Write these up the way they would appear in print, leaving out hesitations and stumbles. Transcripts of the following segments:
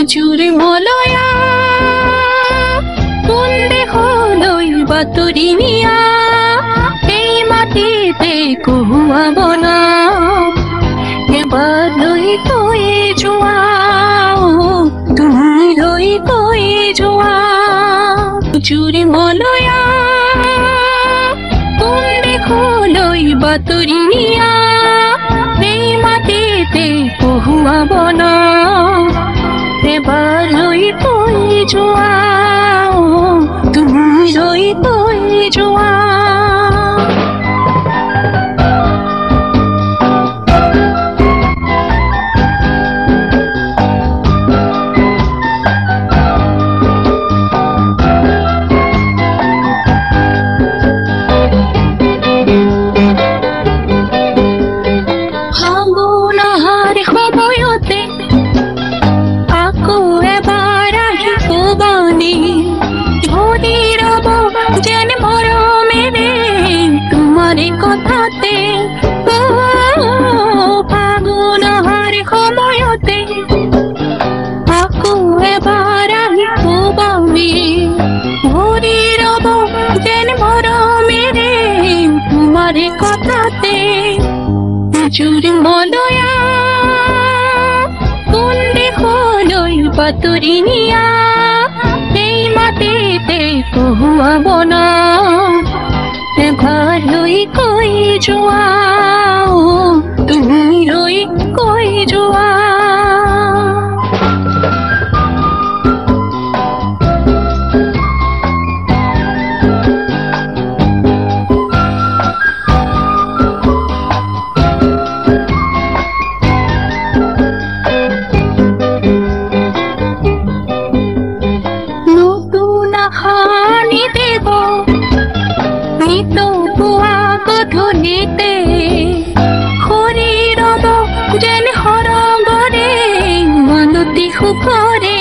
জুৰি মলয়া কোনে হলৈ বাতৰি নিয়া এই মাটিতে কহুৱাব না এবাৰ লৈ কৈ যোৱা তুমি লৈ কৈ যোৱা জুৰি মলয়া কোনে হলৈ বাতৰি নিয়া এই মাটিতে কহুৱাব না এবাৰ লৈ কৈ যোৱা তুমি লৈ কৈ যোৱা কথাতে ফাগুনৰ সময়তে আকৌ এবাৰ আহি কবামি ভৰি ৰব যেন মৰমেৰে তোমাৰ কথাতে জুৰি মলয়া কোন দেশলৈ বাতৰি নিয়া এই মাটিতে কহুৱাব না এবাৰ লৈ কৈ যোৱা তুমি লৈ কৈ যোৱা নতুন আশানি দেব গধূলিতে খৰি ৰব যেন সৰগৰে মনতি সুখৰে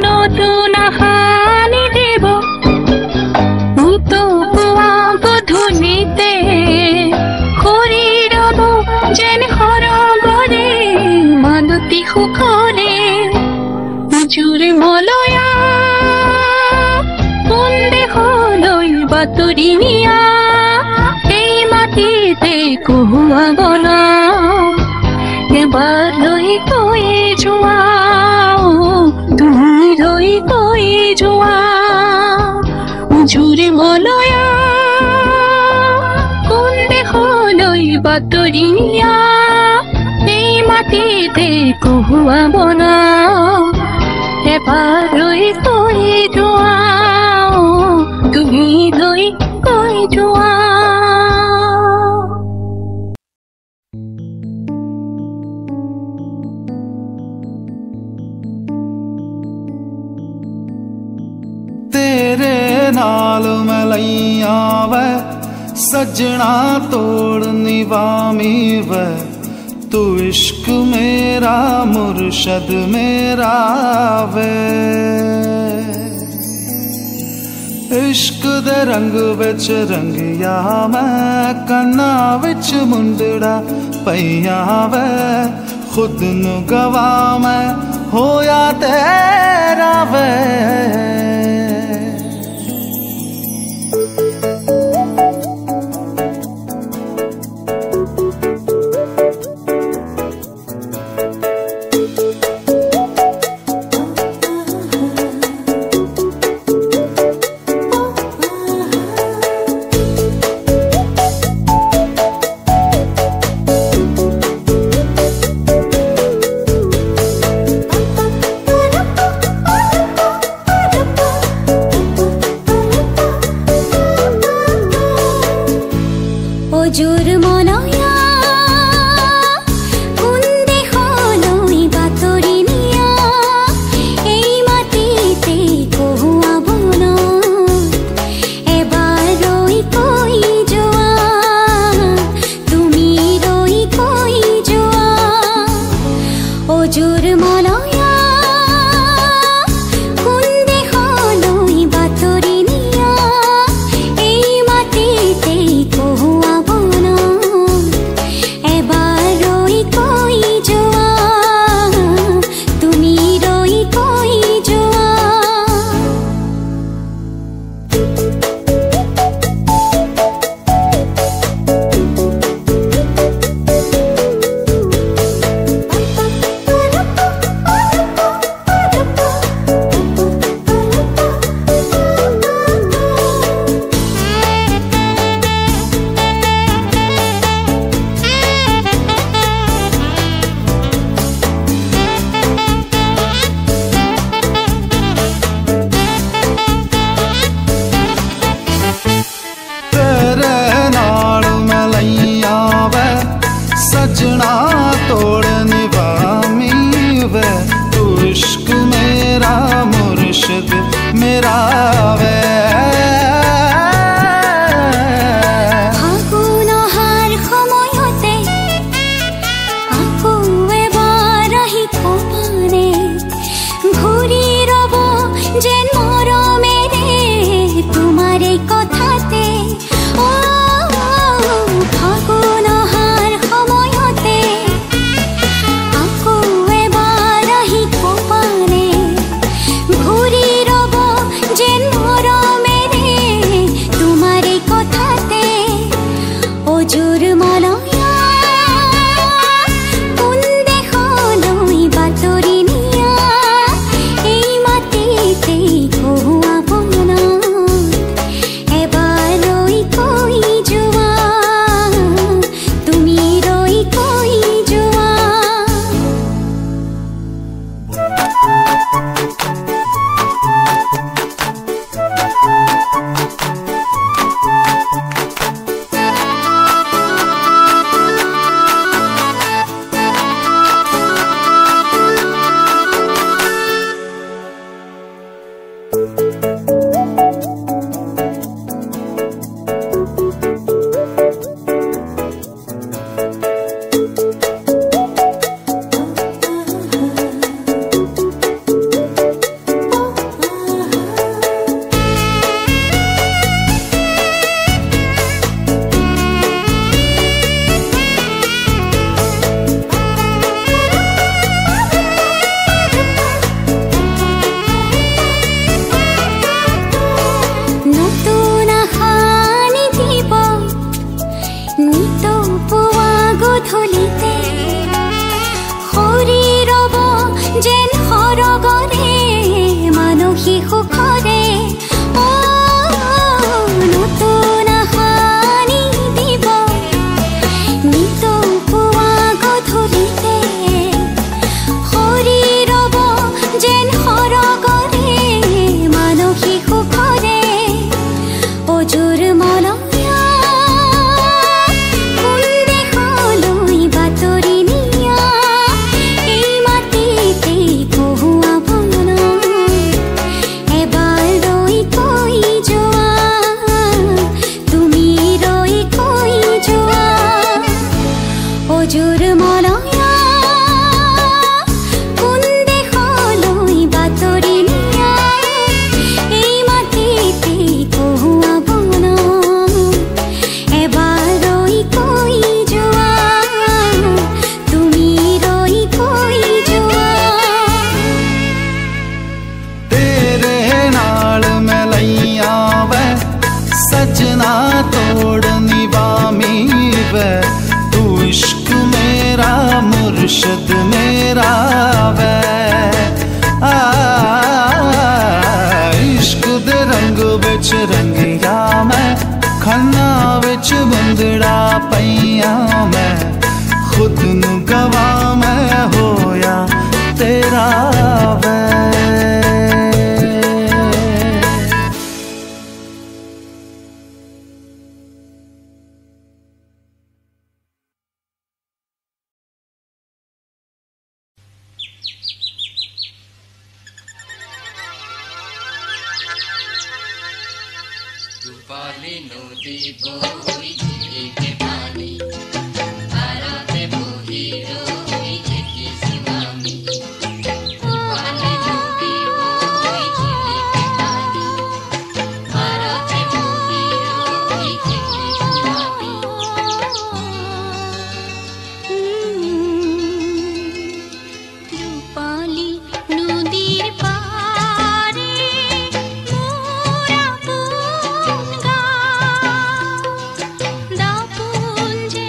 নতুন আশানি দেব পুৱা গধূলিতে খৰি ৰব যেন সৰগৰে মনতি সুখৰে জুৰি মলয়া কোন দেশলৈ বাতৰি নিয়া এই মাটিতে কহুৱাব না এবাৰ লৈ কৈ যোৱা তুমি লৈ কৈ যোৱা জুৰি মলয়া কোন দেশলৈ বাতৰি নিয়া এই মাটিতে কহুৱাব না এবাৰ লৈ কৈ যোৱা তুমি লৈ কৈ যোৱা तेरे नाल मलैया वे सजना तोड़ निवामी वे तू इश्क मेरा मुर्शद मेरा वे इश्क दे रंग विच रंगिया मैं कन्ना विच मुंदड़ा पईया वे खुद नू गवा मैं होया तेरा वे मुर्शद मेरा वै इश्क दे रंग विच रंगिया मैं खन्ना विच बंदड़ा पईया मैं खुद नू गवा मैं होया तेरा वै रूपाली नदी बोई झिली के पानी तारा पे बोही रोई झिकी सुनामी रूपाली नदी बोई झिली के पानी तारा पे बोही रोई झिकी सुनामी रूपाली नदीर पारे मोरा दापुंजे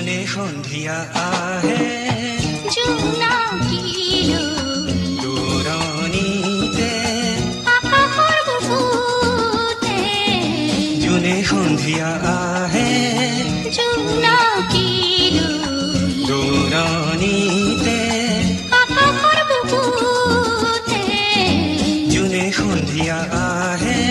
জোনে সন্ধিয়া আহে জোনাকিলো দূৰণিতে আকাশৰ বুকুতে জোনে সন্ধিয়া আহে জোনাকিলো দূৰণিতে আকাশৰ বুকুতে জোনে সন্ধিয়া আহে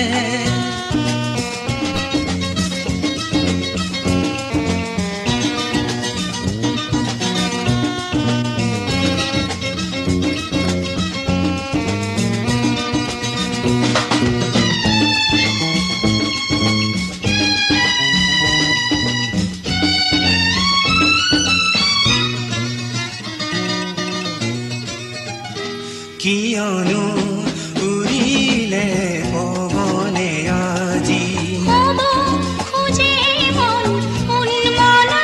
কিয়নো উৰিলে পৱনে আজি হ'ব খোজে মন উন্মনা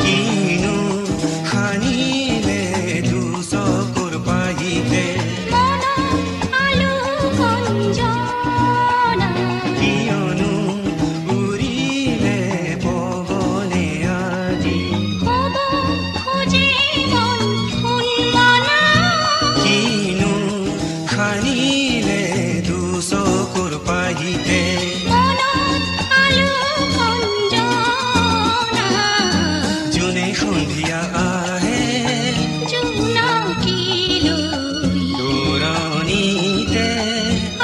কিনো সানিলে দুচকুৰ পাহিতে মনত আলো কঞ্জনা কিয়নো উৰিলে পৱনে আজি হ'ব খোজে মন উন্মনা কিনো সানিলে দুচকুৰ পাহিতে মনত আলো কঞ্জনা জোনে সন্ধিয়া আহে জোনাকিলো দূৰণিতে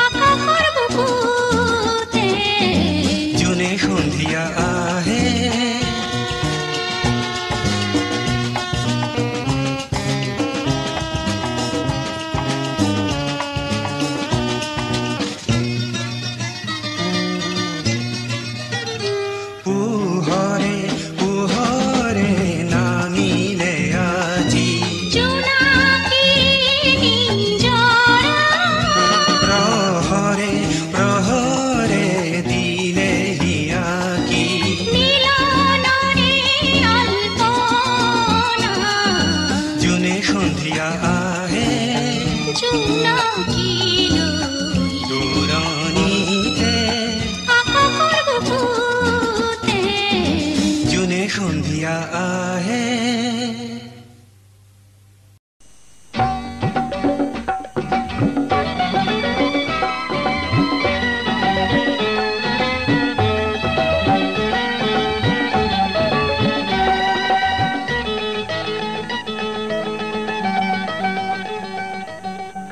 আকাশৰ বুকুতে জোনে সন্ধিয়া আহে পোহৰে পোহৰে নামিলে আজি জোনাকি নিজৰা প্ৰহৰে প্ৰহৰে দিলে হিয়াকি মিলনৰে আলপনা জোনে সন্ধিয়া আহে জোনাকিলো দূৰণিতে আকাশৰ বুকুতে জোনে সন্ধিয়া আহে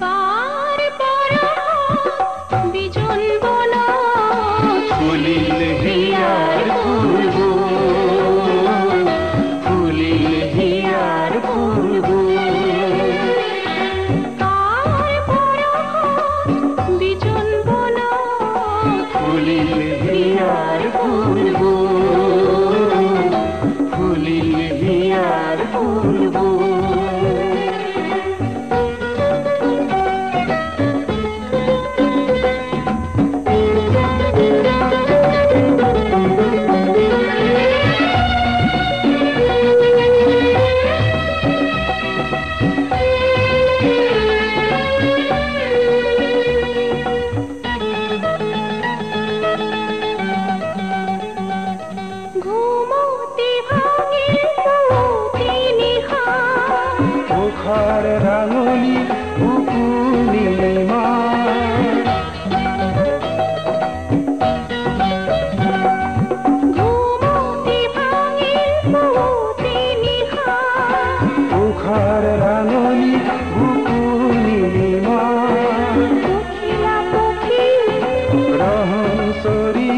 কাৰ পৰশত বিজল বনত ফুলিল হিয়াৰ ফুলবোৰ ফুলিল হিয়াৰ ফুলবোৰ কাৰ পৰশত বিজল বনত ফুলিল হিয়াৰ ফুলবোৰ ফুলিল হিয়াৰ ফুলবোৰ ঘুমতি ভাঙিল পুৱতি নিশা মুখাৰ ৰাঙলী বুকু নীলিমা ঘুমতি ভাঙিল পুৱতি নিশা মুখাৰ ৰাঙলী বুকু নীলিমা পখিলা পখী ৰহন চৰি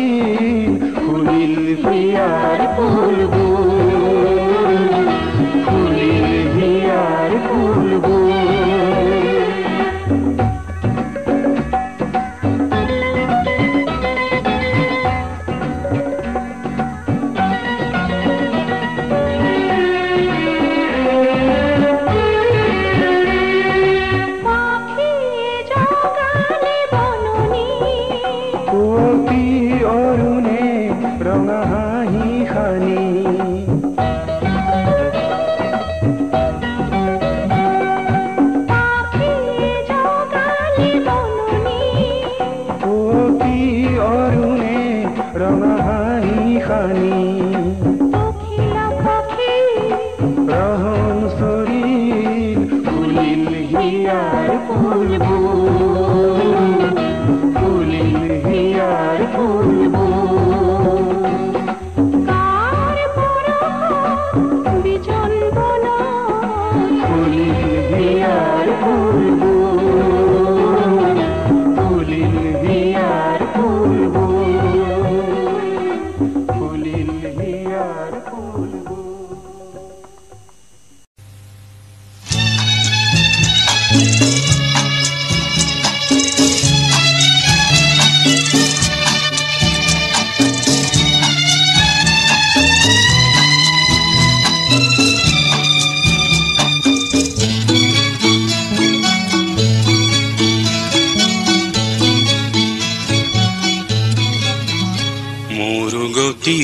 ফুলিল হিয়াৰ ফুলবোৰ ফুলিল হিয়াৰ ফুলবোৰ পাখিয়ে জগালে বননি পুৱতি অৰুণে ৰঙা হাঁহি সানি পাখিয়ে জগালে বননি পুৱতি অৰুণে ৰঙা হাঁহি সানি পখিলা পখী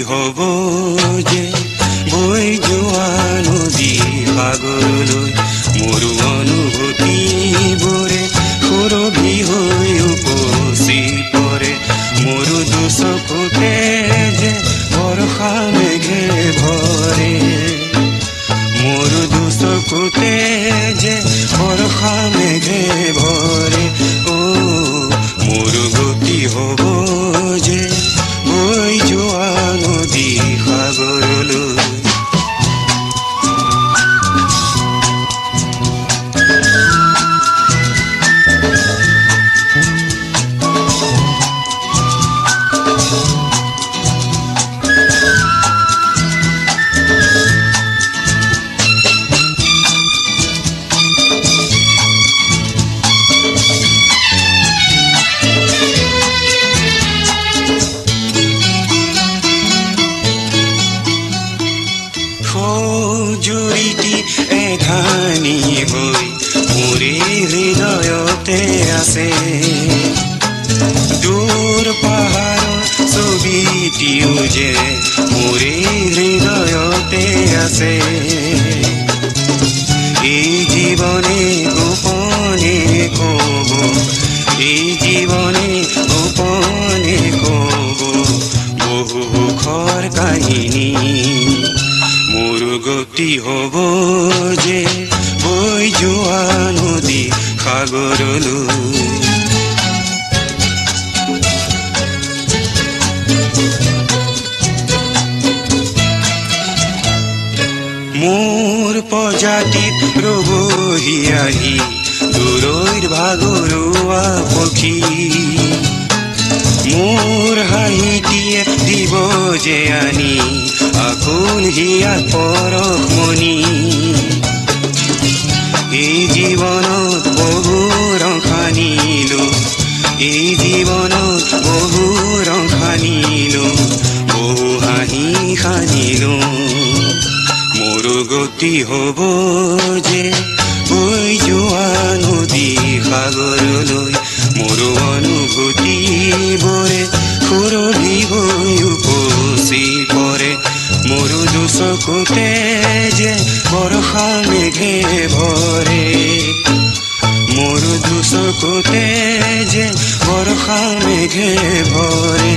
হব যে বৈ যোৱা নদী সাগৰলৈ মোৰ অনুভূতিবোৰে সুৰভি হৈ উপচি পৰে মোৰ দুচকুতে যে বৰষা মেঘে ভৰে মোৰ দুচকুতে যে বৰষা মেঘে ভৰে মোৰ গতি হব যে বৈ যোৱা নদী সাগৰলৈ জুৰিটি এঘানি হৈ মোৰে হৃদয়তে আছে দূৰ পাহাৰৰ ছবিটিও যে মোৰে হৃদয়তে আছে এই জীৱনে গোপনে কব এই জীৱনে গোপনে কব বহু সুখৰ কাহিনী মোৰ গতি হব যে বৈ যোৱা নদী সাগৰলৈ মোৰ প্ৰজাতিত ৰবহি আহি দূৰৈৰ ভাগৰুৱা পক্ষী মোৰ হাঁহিটিয়ে দিব যে আনি আকুল হিয়া পৰশমণি এই জীৱনত বহু ৰং সানিলো এই জীৱনত বহু ৰং সানিলো বহু হাঁহি সানিলো মোৰ গতি হব যে বৈ যোৱা নদী সাগৰলৈ মোৰ অনুভূতিবোৰে সুৰভি হৈ উপচি পৰে মোৰ দুচকুতে যে বৰষা মেঘে ভৰে মোৰ দুচকুতে যে বৰষা মেঘে ভৰে